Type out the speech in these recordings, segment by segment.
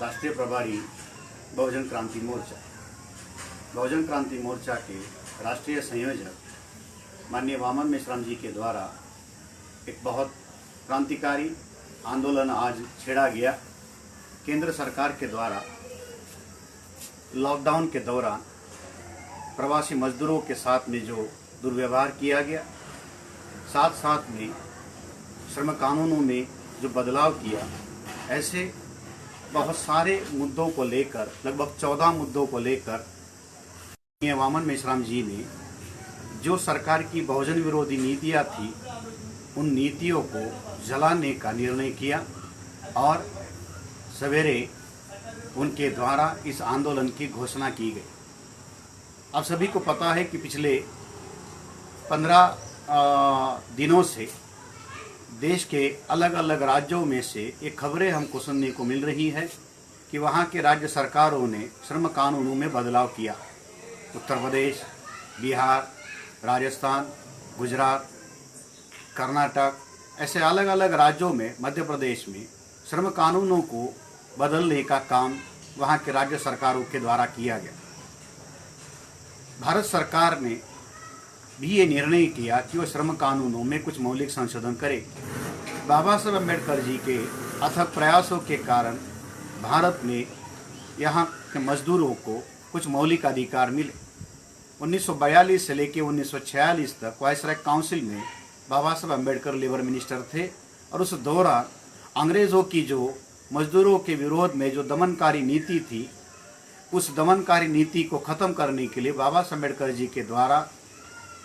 राष्ट्रीय प्रभारी बहुजन क्रांति मोर्चा। बहुजन क्रांति मोर्चा के राष्ट्रीय संयोजक माननीय वामन मेश्राम जी के द्वारा एक बहुत क्रांतिकारी आंदोलन आज छेड़ा गया। केंद्र सरकार के द्वारा लॉकडाउन के दौरान प्रवासी मजदूरों के साथ में जो दुर्व्यवहार किया गया, साथ साथ में श्रम कानूनों में जो बदलाव किया, ऐसे बहुत सारे मुद्दों को लेकर, लगभग 14 मुद्दों को लेकर वामन मेश्राम जी ने जो सरकार की बहुजन विरोधी नीतियां थी, उन नीतियों को जलाने का निर्णय किया और सवेरे उनके द्वारा इस आंदोलन की घोषणा की गई। आप सभी को पता है कि पिछले 15 दिनों से देश के अलग अलग राज्यों में से ये खबरें हमको सुनने को मिल रही है कि वहाँ के राज्य सरकारों ने श्रम कानूनों में बदलाव किया। उत्तर प्रदेश, बिहार, राजस्थान, गुजरात, कर्नाटक, ऐसे अलग अलग राज्यों में, मध्य प्रदेश में श्रम कानूनों को बदलने का काम वहाँ के राज्य सरकारों के द्वारा किया गया। भारत सरकार ने भी ये निर्णय किया कि वो श्रम कानूनों में कुछ मौलिक संशोधन करे। बाबा साहब अम्बेडकर जी के अथक प्रयासों के कारण भारत में यहाँ के मजदूरों को कुछ मौलिक अधिकार मिले। 1942 से लेकर 1946 तक वायसराय काउंसिल में बाबा साहब अम्बेडकर लेबर मिनिस्टर थे और उस दौरान अंग्रेज़ों की जो मजदूरों के विरोध में जो दमनकारी नीति थी, उस दमनकारी नीति को ख़त्म करने के लिए बाबा साहब अम्बेडकर जी के द्वारा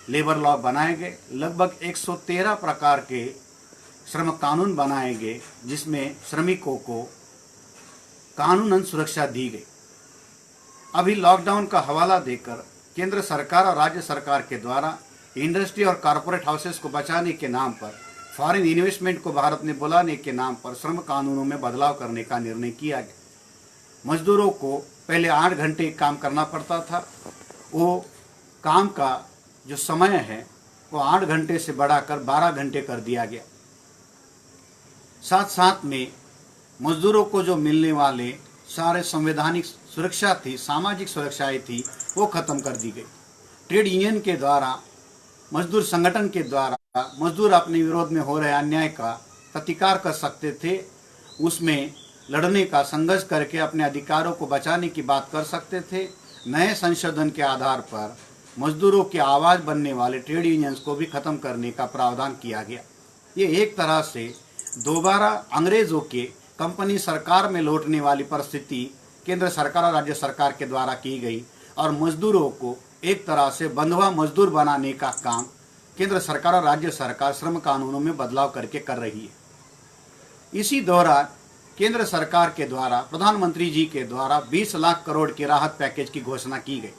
लेबर लॉ बनाए गए। लगभग 113 प्रकार के श्रम कानून बनाए गए, जिसमें श्रमिकों को कानूनन सुरक्षा दी गई। अभी लॉकडाउन का हवाला देकर केंद्र सरकार और राज्य सरकार के द्वारा इंडस्ट्री और कॉरपोरेट हाउसेस को बचाने के नाम पर, फॉरेन इन्वेस्टमेंट को भारत में बुलाने के नाम पर श्रम कानूनों में बदलाव करने का निर्णय किया गया। मजदूरों को पहले 8 घंटे काम करना पड़ता था, वो काम का जो समय है वो 8 घंटे से बढ़ाकर 12 घंटे कर दिया गया। साथ साथ में मजदूरों को जो मिलने वाले सारे संवैधानिक सुरक्षा थी, सामाजिक सुरक्षाएं थी, वो खत्म कर दी गई। ट्रेड यूनियन के द्वारा, मजदूर संगठन के द्वारा मजदूर अपने विरोध में हो रहे अन्याय का प्रतिकार कर सकते थे, उसमें लड़ने का संघर्ष करके अपने अधिकारों को बचाने की बात कर सकते थे। नए संशोधन के आधार पर मजदूरों की आवाज़ बनने वाले ट्रेड यूनियंस को भी खत्म करने का प्रावधान किया गया। ये एक तरह से दोबारा अंग्रेज़ों के कंपनी सरकार में लौटने वाली परिस्थिति केंद्र सरकार और राज्य सरकार के द्वारा की गई और मजदूरों को एक तरह से बंधुआ मजदूर बनाने का काम केंद्र सरकार और राज्य सरकार श्रम कानूनों में बदलाव करके कर रही है। इसी दौरान केंद्र सरकार के द्वारा, प्रधानमंत्री जी के द्वारा 20 लाख करोड़ के राहत पैकेज की घोषणा की गई।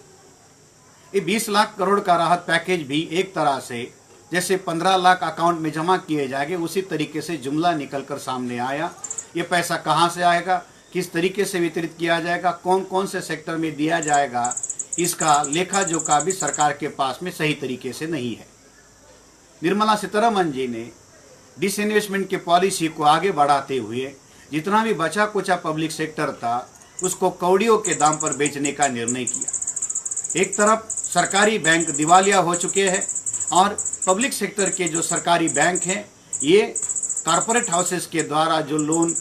ये 20 लाख करोड़ का राहत पैकेज भी एक तरह से जैसे 15 लाख अकाउंट में जमा किए जाएंगे, उसी तरीके से जुमला निकलकर सामने आया। ये पैसा कहाँ से आएगा, किस तरीके से वितरित किया जाएगा, कौन कौन से सेक्टर में दिया जाएगा, इसका लेखा जोखा भी सरकार के पास में सही तरीके से नहीं है। निर्मला सीतारमण जी ने डिसइन्वेस्टमेंट की पॉलिसी को आगे बढ़ाते हुए जितना भी बचा कुचा पब्लिक सेक्टर था, उसको कौड़ियों के दाम पर बेचने का निर्णय किया। एक तरफ सरकारी बैंक दिवालिया हो चुके हैं और पब्लिक सेक्टर के जो सरकारी बैंक हैं, ये कॉरपोरेट हाउसेस के द्वारा जो लोन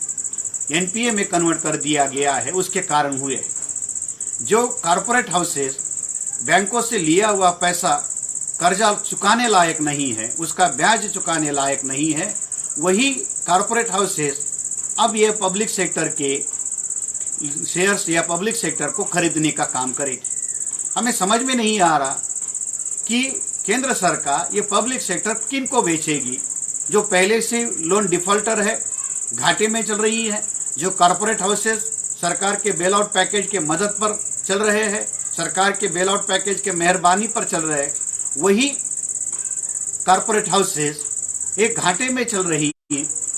एनपीए में कन्वर्ट कर दिया गया है, उसके कारण हुए। जो कॉरपोरेट हाउसेस बैंकों से लिया हुआ पैसा कर्जा चुकाने लायक नहीं है, उसका ब्याज चुकाने लायक नहीं है, वही कॉरपोरेट हाउसेस अब ये पब्लिक सेक्टर के शेयर्स या पब्लिक सेक्टर को खरीदने का काम करेगी। हमें समझ में नहीं आ रहा कि केंद्र सरकार ये पब्लिक सेक्टर किन को बेचेगी। जो पहले से लोन डिफॉल्टर है, घाटे में चल रही है, जो कॉरपोरेट हाउसेस सरकार के बेल आउट पैकेज के मदद पर चल रहे हैं, सरकार के बेल आउट पैकेज के मेहरबानी पर चल रहे हैं, वही कॉरपोरेट हाउसेस एक घाटे में चल रही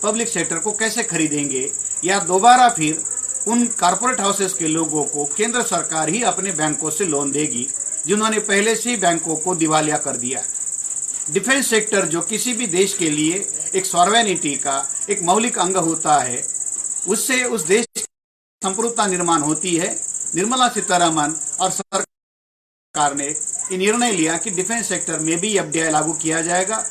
पब्लिक सेक्टर को कैसे खरीदेंगे, या दोबारा फिर उन कॉरपोरेट हाउसेस के लोगों को केंद्र सरकार ही अपने बैंकों से लोन देगी, जिन्होंने पहले से ही बैंकों को दिवालिया कर दिया। डिफेंस सेक्टर जो किसी भी देश के लिए एक सॉवरेनिटी का एक मौलिक अंग होता है, उससे उस देश संप्रभुता निर्माण होती है। निर्मला सीतारमन और सरकार ने ये निर्णय लिया कि डिफेंस सेक्टर में भी एफडीआई लागू किया जाएगा।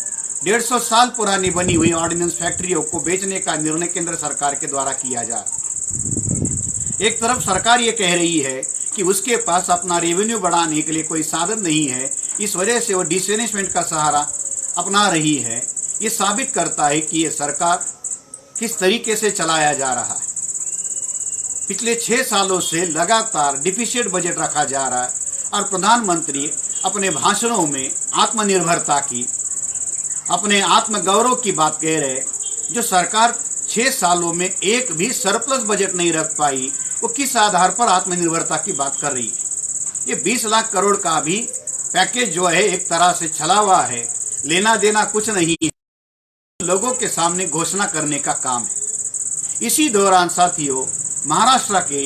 150 साल पुरानी बनी हुई ऑर्डिनेंस फैक्ट्रियों को बेचने का निर्णय केंद्र सरकार के द्वारा किया जा रहा। एक तरफ सरकार ये कह रही है कि उसके पास अपना रेवेन्यू बढ़ाने के लिए कोई साधन नहीं है, इस वजह से वो डिसइन्वेस्टमेंट का सहारा अपना रही है। ये साबित करता है कि ये सरकार किस तरीके से चलाया जा रहा है। पिछले 6 सालों से लगातार डिफिसिट बजट रखा जा रहा है और प्रधानमंत्री अपने भाषणों में आत्मनिर्भरता की, अपने आत्मगौरव की बात कह रहे। जो सरकार 6 सालों में एक भी सरप्लस बजट नहीं रख पाई, वो किस आधार पर आत्मनिर्भरता की बात कर रही है। ये 20 लाख करोड़ का भी पैकेज जो है एक तरह से छलावा है, लेना देना कुछ नहीं है, लोगों के सामने घोषणा करने का काम है। इसी दौरान साथियों, महाराष्ट्र के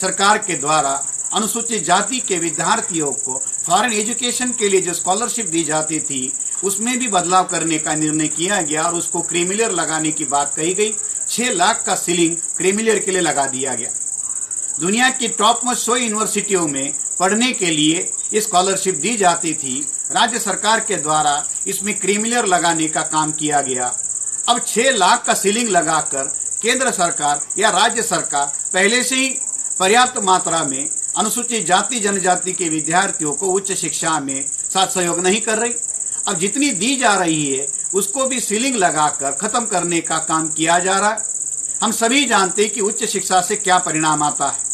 सरकार के द्वारा अनुसूचित जाति के विद्यार्थियों को फॉरेन एजुकेशन के लिए जो स्कॉलरशिप दी जाती थी, उसमें भी बदलाव करने का निर्णय किया गया और उसको क्रीमिलियर लगाने की बात कही गई। 6 लाख का सीलिंग क्रीमिलियर के लिए लगा दिया गया। दुनिया की टॉप मोस्ट 100 यूनिवर्सिटियों में पढ़ने के लिए ये स्कॉलरशिप दी जाती थी। राज्य सरकार के द्वारा इसमें क्रीमिलियर लगाने का काम किया गया। अब 6 लाख का सीलिंग लगाकर केंद्र सरकार या राज्य सरकार पहले से ही पर्याप्त मात्रा में अनुसूचित जाति जनजाति के विद्यार्थियों को उच्च शिक्षा में साथ सहयोग नहीं कर रही। अब जितनी दी जा रही है उसको भी सीलिंग लगाकर खत्म करने का काम किया जा रहा है। हम सभी जानते हैं कि उच्च शिक्षा से क्या परिणाम आता है।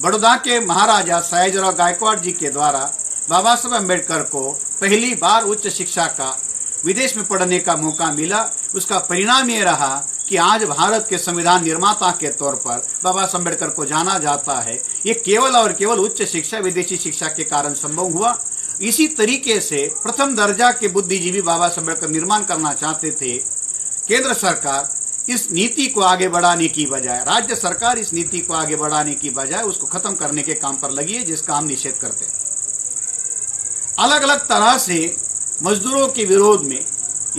बड़ौदा के महाराजा सयाजीराव गायकवाड़ जी के द्वारा बाबा साहब अम्बेडकर को पहली बार उच्च शिक्षा का विदेश में पढ़ने का मौका मिला। उसका परिणाम ये रहा कि आज भारत के संविधान निर्माता के तौर पर बाबा साहब अम्बेडकर को जाना जाता है। ये केवल और केवल उच्च शिक्षा, विदेशी शिक्षा के कारण संभव हुआ। इसी तरीके से प्रथम दर्जा के बुद्धिजीवी बाबा साहब अम्बेडकर निर्माण करना चाहते थे। केंद्र सरकार इस नीति को आगे बढ़ाने की बजाय, राज्य सरकार इस नीति को आगे बढ़ाने की बजाय उसको खत्म करने के काम पर लगी है, जिसका हम निषेध करते हैं। अलग अलग तरह से मजदूरों के विरोध में,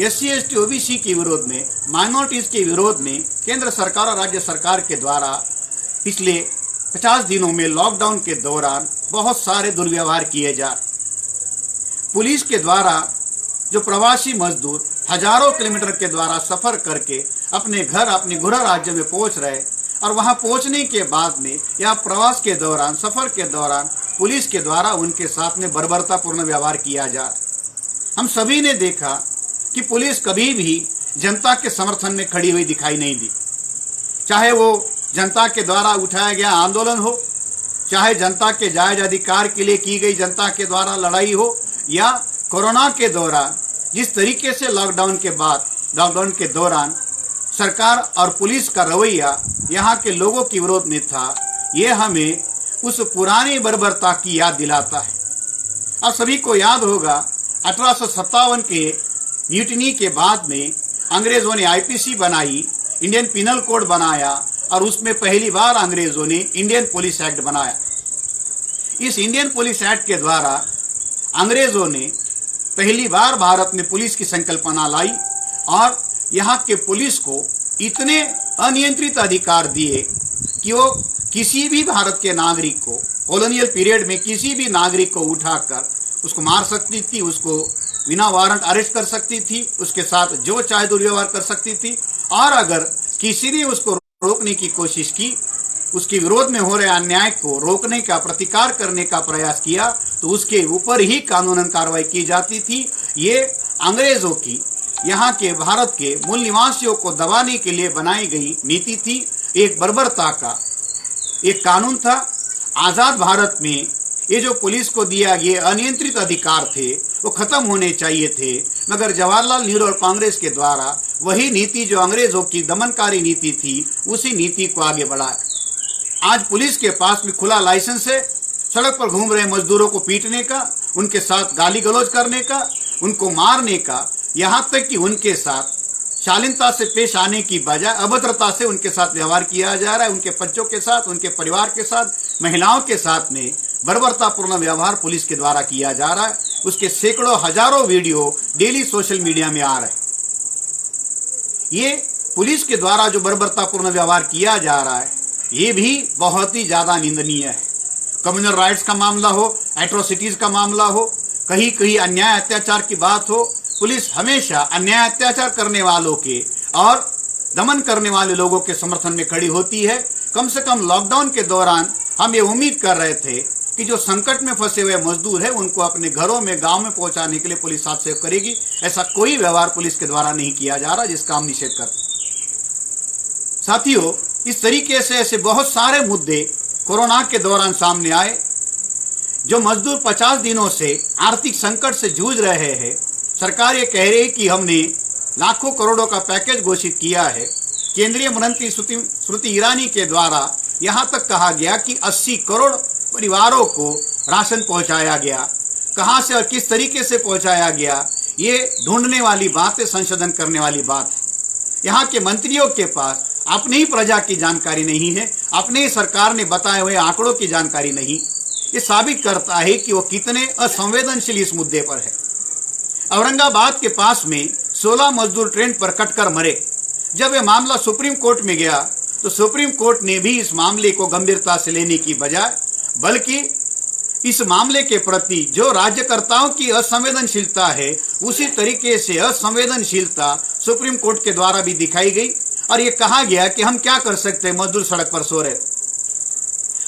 SC ST OBC के विरोध में, माइनॉरिटीज के विरोध में केंद्र सरकार और राज्य सरकार के द्वारा पिछले 50 दिनों में लॉकडाउन के दौरान बहुत सारे दुर्व्यवहार किए जा रहे। पुलिस के द्वारा जो प्रवासी मजदूर हजारों किलोमीटर के द्वारा सफर करके अपने घर, अपने गृह राज्य में पहुंच रहे और वहां पहुंचने के बाद में या प्रवास के दौरान, सफर के दौरान पुलिस के द्वारा उनके साथ में बर्बरतापूर्ण व्यवहार किया जा रहा। हम सभी ने देखा कि पुलिस कभी भी जनता के समर्थन में खड़ी हुई दिखाई नहीं दी। चाहे वो जनता के द्वारा उठाया गया आंदोलन हो, चाहे जनता के जायज अधिकार के लिए की गई जनता के द्वारा लड़ाई हो, या कोरोना के दौरान जिस तरीके से लॉकडाउन के दौरान सरकार और पुलिस का रवैया यहाँ के लोगों के विरोध में था, ये हमें उस पुरानी बर्बरता की याद दिलाता है। और सभी को याद होगा 1857 के म्यूटिनी के बाद में अंग्रेजों ने IPC बनाई, इंडियन पिनल कोड बनाया और उसमें पहली बार अंग्रेजों ने इंडियन पुलिस एक्ट बनाया। इस इंडियन पुलिस एक्ट के द्वारा अंग्रेजों ने पहली बार भारत में पुलिस की संकल्पना लाई और यहाँ के पुलिस को इतने अनियंत्रित अधिकार दिए कि वो किसी भी भारत के नागरिक को, कॉलोनियल पीरियड में किसी भी नागरिक को उठाकर उसको मार सकती थी, उसको बिना वारंट अरेस्ट कर सकती थी, उसके साथ जो चाहे दुर्व्यवहार कर सकती थी। और अगर किसी ने उसको रोकने की कोशिश की, उसके विरोध में हो रहे अन्याय को रोकने का, प्रतिकार करने का प्रयास किया, तो उसके ऊपर ही कानूनन कार्रवाई की जाती थी। ये अंग्रेजों की यहाँ के भारत के मूल निवासियों को दबाने के लिए बनाई गई नीति थी। एक बर्बरता का एक कानून था। आजाद भारत में ये जो पुलिस को दिया ये अनियंत्रित अधिकार थे, वो खत्म होने चाहिए थे, मगर जवाहरलाल नेहरू और कांग्रेस के द्वारा वही नीति जो अंग्रेजों की दमनकारी नीति थी, उसी नीति को आगे बढ़ाया। आज पुलिस के पास में खुला लाइसेंस है सड़क पर घूम रहे मजदूरों को पीटने का, उनके साथ गाली गलौज करने का, उनको मारने का, यहाँ तक कि उनके साथ शालीनता से पेश आने की बजाय अभद्रता से उनके साथ व्यवहार किया जा रहा है। उनके बच्चों के साथ, उनके परिवार के साथ, महिलाओं के साथ में बर्बरतापूर्ण व्यवहार पुलिस के द्वारा किया जा रहा है। उसके सैकड़ों हजारों वीडियो डेली सोशल मीडिया में आ रहे हैं। ये पुलिस के द्वारा जो बर्बरतापूर्ण व्यवहार किया जा रहा है, ये भी बहुत ही ज्यादा निंदनीय है। कम्युनल राइट्स का मामला हो, एट्रोसिटीज का मामला हो, कहीं कहीं अन्याय अत्याचार की बात हो, पुलिस हमेशा अन्याय अत्याचार करने वालों के और दमन करने वाले लोगों के समर्थन में खड़ी होती है। कम से कम लॉकडाउन के दौरान हम ये उम्मीद कर रहे थे कि जो संकट में फंसे हुए मजदूर हैं उनको अपने घरों में, गांव में पहुंचाने के लिए पुलिस साथ सहयोग करेगी। ऐसा कोई व्यवहार पुलिस के द्वारा नहीं किया जा रहा, जिसका हम निषेध करते हैं। साथियों, इस तरीके से ऐसे बहुत सारे मुद्दे कोरोना के दौरान सामने आए। जो मजदूर 50 दिनों से आर्थिक संकट से जूझ रहे हैं, सरकार ये कह रही है कि हमने लाखों करोड़ों का पैकेज घोषित किया है। केंद्रीय मंत्री स्मृति ईरानी के द्वारा यहां तक कहा गया कि 80 करोड़ परिवारों को राशन पहुंचाया गया। कहां से और किस तरीके से पहुंचाया गया, ये ढूंढने वाली बात है, संशोधन करने वाली बात है। यहाँ के मंत्रियों के पास अपनी ही प्रजा की जानकारी नहीं है, अपने ही सरकार ने बताए हुए आंकड़ों की जानकारी नहीं। ये साबित करता है कि वो कितने असंवेदनशील इस मुद्दे पर है। औरंगाबाद के पास में 16 मजदूर ट्रेन पर कटकर मरे। जब यह मामला सुप्रीम कोर्ट में गया तो सुप्रीम कोर्ट ने भी इस मामले को गंभीरता से लेने की बजाय बल्कि इस मामले के प्रति जो राज्यकर्ताओं की असंवेदनशीलता है, उसी तरीके से असंवेदनशीलता सुप्रीम कोर्ट के द्वारा भी दिखाई गई। और ये कहा गया कि हम क्या कर सकते हैं, मजदूर सड़क पर सो रहे।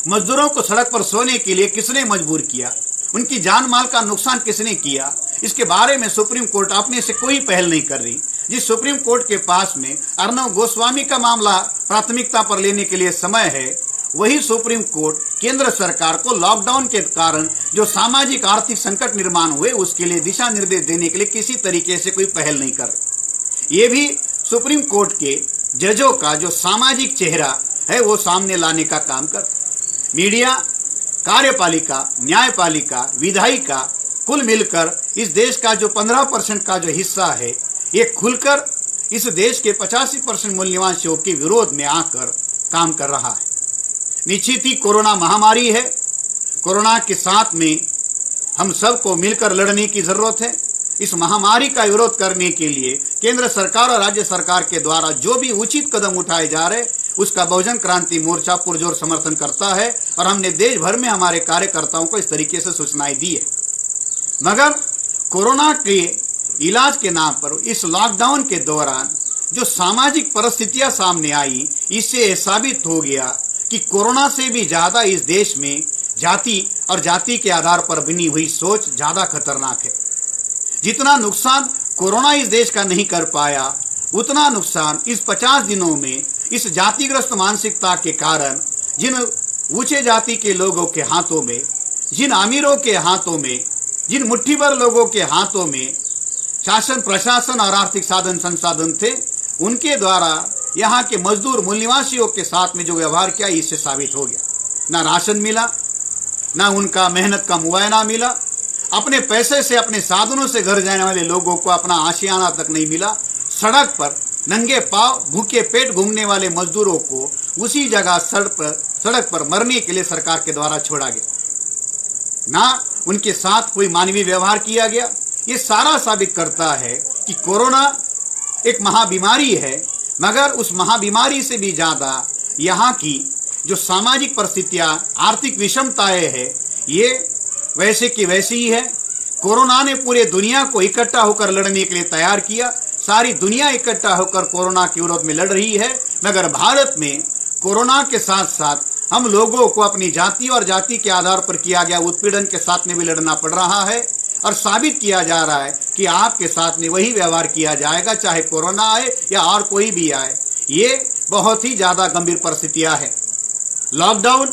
मजदूरों को सड़क पर सोने के लिए किसने मजबूर किया, उनकी जान माल का नुकसान किसने किया, इसके बारे में सुप्रीम कोर्ट अपने से कोई पहल नहीं कर रही। जिस सुप्रीम कोर्ट के पास में अर्नब गोस्वामी का मामला प्राथमिकता पर लेने के लिए समय है, वही सुप्रीम कोर्ट केंद्र सरकार को लॉकडाउन के कारण जो सामाजिक आर्थिक संकट निर्माण हुए उसके लिए दिशा निर्देश देने के लिए किसी तरीके से कोई पहल नहीं कर रही। ये भी सुप्रीम कोर्ट के जजों का जो सामाजिक चेहरा है वो सामने लाने का काम कर। मीडिया, कार्यपालिका, न्यायपालिका, विधायिका कुल मिलकर इस देश का जो 15% का जो हिस्सा है, ये खुलकर इस देश के 85% मूल्यवान के विरोध में आकर काम कर रहा है। निश्चित ही कोरोना महामारी है। कोरोना के साथ में हम सबको मिलकर लड़ने की जरूरत है। इस महामारी का विरोध करने के लिए केंद्र सरकार और राज्य सरकार के द्वारा जो भी उचित कदम उठाए जा रहे, उसका बहुजन क्रांति मोर्चा पुरजोर समर्थन करता है और हमने देश भर में हमारे कार्यकर्ताओं को इस तरीके से सूचनाएं दी है। मगर कोरोना के इलाज के नाम पर इस लॉकडाउन के दौरान जो सामाजिक परिस्थितियां सामने आई, इससे साबित हो गया कि कोरोना से भी ज्यादा इस देश में जाति और जाति के आधार पर बनी हुई सोच ज्यादा खतरनाक है। जितना नुकसान कोरोना इस देश का नहीं कर पाया, उतना नुकसान इस 50 दिनों में इस जातिग्रस्त मानसिकता के कारण जिन ऊंचे जाति के लोगों के हाथों में, जिन अमीरों के हाथों में, जिन मुट्ठी भर लोगों के हाथों में शासन, प्रशासन और आर्थिक साधन संसाधन थे, उनके द्वारा यहाँ के मजदूर मूल निवासियों के साथ में जो व्यवहार किया, इससे साबित हो गया। ना राशन मिला, ना उनका मेहनत का मुआयना मिला, अपने पैसे से, अपने साधनों से घर जाने वाले लोगों को अपना आशियाना तक नहीं मिला। सड़क पर नंगे पांव भूखे पेट घूमने वाले मजदूरों को उसी जगह सड़क पर मरने के लिए सरकार के द्वारा छोड़ा गया। ना उनके साथ कोई मानवीय व्यवहार किया गया। ये सारा साबित करता है कि कोरोना एक महाबीमारी है, मगर उस महाबीमारी से भी ज्यादा यहाँ की जो सामाजिक परिस्थितियां, आर्थिक विषमताएं है, ये वैसे की वैसी ही है। कोरोना ने पूरे दुनिया को इकट्ठा होकर लड़ने के लिए तैयार किया। सारी दुनिया इकट्ठा होकर कोरोना के विरोध में लड़ रही है, मगर भारत में कोरोना के साथ साथ हम लोगों को अपनी जाति और जाति के आधार पर किया गया उत्पीड़न के साथ में भी लड़ना पड़ रहा है। और साबित किया जा रहा है कि आपके साथ में वही व्यवहार किया जाएगा, चाहे कोरोना आए या और कोई भी आए। ये बहुत ही ज्यादा गंभीर परिस्थितियां है। लॉकडाउन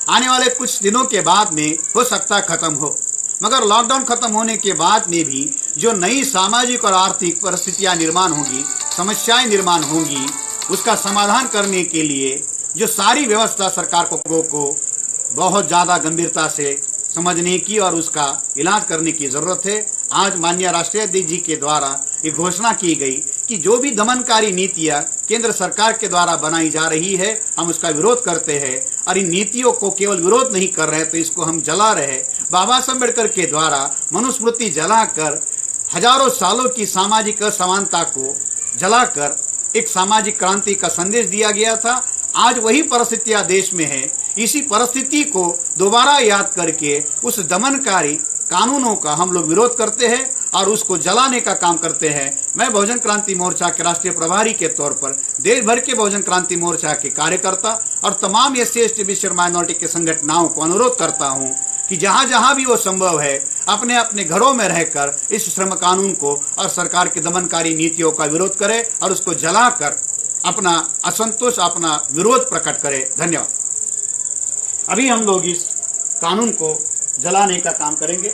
आने वाले कुछ दिनों के बाद में हो सकता है खत्म हो, मगर लॉकडाउन खत्म होने के बाद में भी जो नई सामाजिक और आर्थिक परिस्थितियां निर्माण होंगी, समस्याएं निर्माण होंगी, उसका समाधान करने के लिए जो सारी व्यवस्था सरकार को बहुत ज्यादा गंभीरता से समझने की और उसका इलाज करने की जरूरत है। आज माननीय राष्ट्रीय अध्यक्ष जी के द्वारा ये घोषणा की गई कि जो भी दमनकारी नीतियां केंद्र सरकार के द्वारा बनाई जा रही है, हम उसका विरोध करते हैं। और इन नीतियों को केवल विरोध नहीं कर रहे, तो इसको हम जला रहे। बाबा साहब अम्बेडकर के द्वारा मनुस्मृति जलाकर हजारों सालों की सामाजिक असमानता को जलाकर एक सामाजिक क्रांति का संदेश दिया गया था। आज वही परिस्थितियां देश में है। इसी परिस्थिति को दोबारा याद करके उस दमनकारी कानूनों का हम लोग विरोध करते हैं और उसको जलाने का काम करते हैं। मैं बहुजन क्रांति मोर्चा के राष्ट्रीय प्रभारी के तौर पर देश भर के बहुजन क्रांति मोर्चा के कार्यकर्ता और तमाम SC ST BC और माइनॉरिटी के संगठनों को अनुरोध करता हूं कि जहां जहां भी वो संभव है अपने अपने घरों में रहकर इस श्रम कानून को और सरकार की दमनकारी नीतियों का विरोध करे और उसको जलाकर अपना असंतोष, अपना विरोध प्रकट करे। धन्यवाद। अभी हम लोग इस कानून को जलाने का काम करेंगे।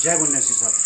जय बुन्यासी साहब।